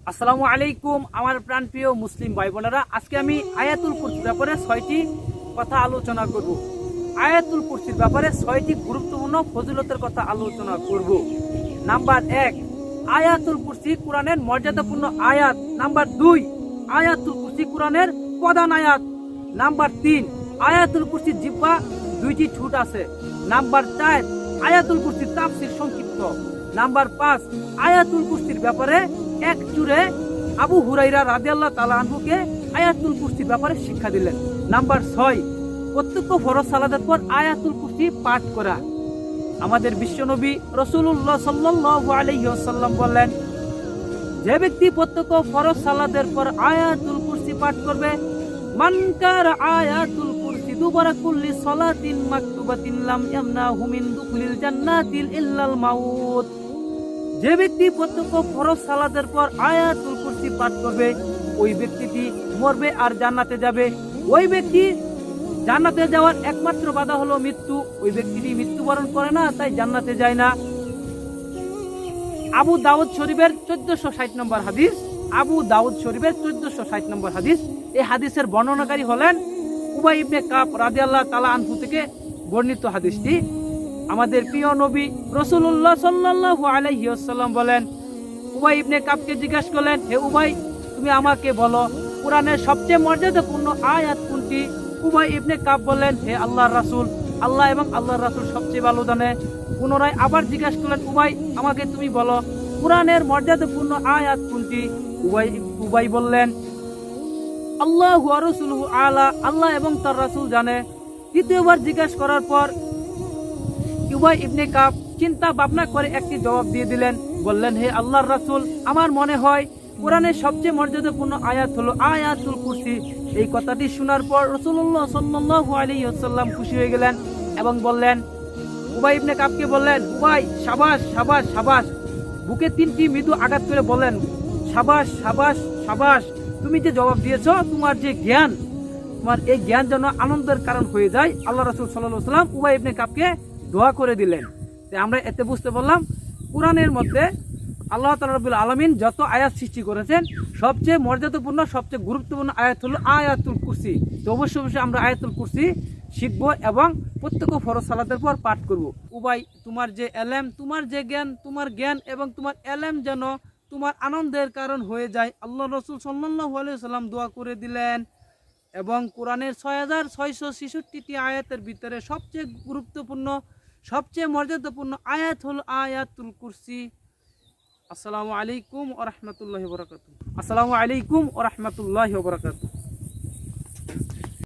আসসালামু আলাইকুম আমার প্রাণপ্রিয় মুসলিম ভাই বোনেরা, আজকে আমি আয়াতুল কুরসির ব্যাপারে 6টি কথা আলোচনা করব। আয়াতুল কুরসির ব্যাপারে 6টি গুরুত্বপূর্ণ ফজিলতের কথা আলোচনা করব। নাম্বার 1, আয়াতুল কুরসি কোরআনের মর্যাদাপূর্ণ আয়াত। নাম্বার 2, আয়াতুল কুরসি কোরআনের প্রধান আয়াত। নাম্বার 3, আয়াতুল কুরসির জিহ্বা 2টি ঠোঁট আছে। নাম্বার 4, আয়াতুল কুরসির তাফসীর সংক্ষিপ্ত। নাম্বার 5, আয়াতুল কুরসির ব্যাপারে এক চুরে আবু হুরাইরা রাদিয়াল্লাহু তাআলা আনহুকে আয়াতুল কুরসির ব্যাপারে শিক্ষা দিলেন। নাম্বার 6, প্রত্যেক ফরজ সালাতের পর আয়াতুল কুরসি পাঠ করা। আমাদের বিশ্বনবী রাসূলুল্লাহ সাল্লাল্লাহু আলাইহি ওয়াসাল্লাম বললেন, যে ব্যক্তি প্রত্যেক ফরজ সালাতের পর আয়াতুল কুরসি পাঠ করবে, মান কারা আয়াতুল কুরসি দুবারা কুল্লি সালাতিন মাকতুবাতিন লাম ইয়ামনাহু মিন দুখুলিল জান্নাতিল ইল্লাল মাউত। যে ব্যক্তি প্রত্যেক ফরজ সালাতের পর আয়াতুল কুরসি পাঠ করবে, ওই ব্যক্তিটি মরবে আর জান্নাতে যাবে। ওই ব্যক্তি জান্নাতে যাওয়ার একমাত্র বাধা হলো মৃত্যু। ওই ব্যক্তিটি মৃত্যুবরণ করে না, তাই জান্নাতে যায় না। আবু দাউদ শরীফের 1460 নম্বর হাদিস। আবু দাউদ শরীফের 1460 নম্বর হাদিস। এই হাদিসের বর্ণনাকারী হলেন উবাই ইবনে কাব রাদিয়াল্লাহু তাআলা আনহু থেকে বর্ণিত হাদিসটি। আমাদের প্রিয় নবী রাসূলুল্লাহ সাল্লাল্লাহু আলাইহি ওয়াসাল্লাম বলেন, উবাই ইবনে কাবকে জিজ্ঞাসা করলেন, হে উবাই, তুমি আমাকে বলো কোরআনের সবচেয়ে মর্যাদাপূর্ণ আয়াত কোনটি? উবাই ইবনে কাব বললেন, হে আল্লাহর রাসূল, আল্লাহ এবং আল্লাহর রাসূল সবচেয়ে ভালো জানে। পুনরায় আবার জিজ্ঞাসা করলেন, উবাই, আমাকে তুমি বলো কোরআনের মর্যাদাপূর্ণ আয়াত কোনটি? উবাই বললেন, আল্লাহু ওয়া রাসূলুহু আলা, আল্লাহ এবং তার রাসূল জানে। তৃতীয়বার জিজ্ঞাসা করার পর উবাই ইবনে কাব চিন্তা ভাবনা করে একটি জবাব দিয়ে দিলেন। বললেন, হে আল্লাহর রাসূল, আমার মনে হয় কোরআনের সবচেয়ে মর্যাদাপূর্ণ আয়াত হলো আয়াতুল কুরসি। এই কথাটি শোনার পর রাসূলুল্লাহ সাল্লাল্লাহু আলাইহি ওয়াসাল্লাম খুশি হয়ে গেলেন এবং বললেন, উবাই ইবনে কাবকে বললেন, উবাই, সাবাস সাবাস সাবাস। বুকে 3টি মৃদু আঘাত করে বলেন, সাবাস সাবাস সাবাস। তুমি যে জবাব দিয়েছো, তোমার যে জ্ঞান, তোমার এই জ্ঞান যেন আনন্দের কারণ হয়ে যায়। আল্লাহ রাসূল সাল্লাল্লাহু আলাইহি ওয়াসাল্লাম উবাই ইবনে কাবকে দোয়া করে দিলেন। আমরা এতে বুঝতে পারলাম কোরআনের মধ্যে আল্লাহ তাআলা রাব্বুল আলামিন যত আয়াত সৃষ্টি করেছেন, সবচেয়ে মর্যাদাপূর্ণ সবচেয়ে গুরুত্বপূর্ণ আয়াত হলো আয়াতুল কুরসি। তো অবশ্যই আমরা আয়াতুল কুরসি শিখব এবং প্রত্যেক ফরজ সালাতের পর পাঠ করব। উবাই, তোমার যে এলেম, তোমার যে জ্ঞান, তোমার জ্ঞান এবং তোমার এলেম যেন তোমার আনন্দের কারণ হয়ে যায়। আল্লাহ রাসূল সাল্লাল্লাহু আলাইহি ওয়াসাল্লাম দোয়া করে দিলেন। এবং কোরআনের 6666টি আয়াতের ভিতরে সবচেয়ে গুরুত্বপূর্ণ সবচেয়ে মর্যাদাপূর্ণ আয়াত হলো আয়াতুল কুরসি। আসসালামু আলাইকুম ওয়া রাহমাতুল্লাহি ওয়া বারাকাতুহু। আসসালামু আলাইকুম ওয়া রাহমাতুল্লাহি ওয়া বারাকাতুহু।